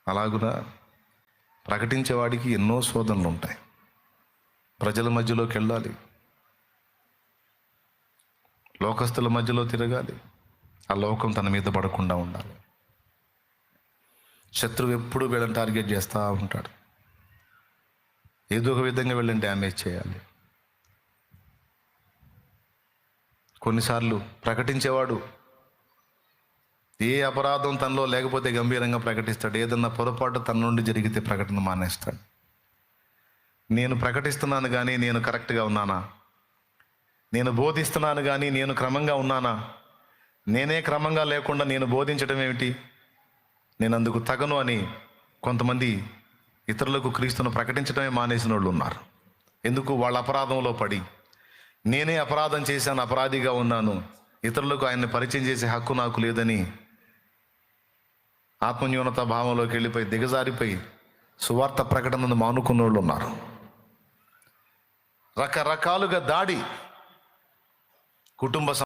అలాగునా ప్రకటించేవాడికి ఎన్నో శోధనలు ఉంటాయి. ప్రజల మధ్యలోకి వెళ్ళాలి, లోకస్తుల మధ్యలో తిరగాలి, ఆ లోకం తన మీద పడకుండా ఉండాలి. శత్రువు ఎప్పుడు వీళ్ళని టార్గెట్ చేస్తూ ఉంటాడు, ఏదో ఒక విధంగా వీళ్ళని డ్యామేజ్ చేయాలి. కొన్నిసార్లు ప్రకటించేవాడు ఏ అపరాధం తనలో లేకపోతే గంభీరంగా ప్రకటిస్తాడు. ఏదన్నా పొరపాటు తన నుండి జరిగితే ప్రకటన మానేస్తాడు. నేను ప్రకటిస్తున్నాను కానీ నేను కరెక్ట్గా ఉన్నానా? నేను బోధిస్తున్నాను కానీ నేను క్రమంగా ఉన్నానా? నేనే క్రమంగా లేకుండా నేను బోధించడం ఏమిటి? నేను అందుకు తగను అని కొంతమంది ఇతరులకు క్రీస్తును ప్రకటించడమే మానేసిన వాళ్ళు ఉన్నారు. ఎందుకు? వాళ్ళ అపరాధంలో పడి, నేనే అపరాధం చేశాను, అపరాధిగా ఉన్నాను, ఇతరులకు ఆయన్ని పరిచయం చేసే హక్కు నాకు లేదని ఆత్మన్యూనత భావంలోకి వెళ్ళిపోయి దిగజారిపోయి సువార్త ప్రకటనను మానుకున్న వాళ్ళు ఉన్నారు. రకరకాలుగా దాడి, కుటుంబ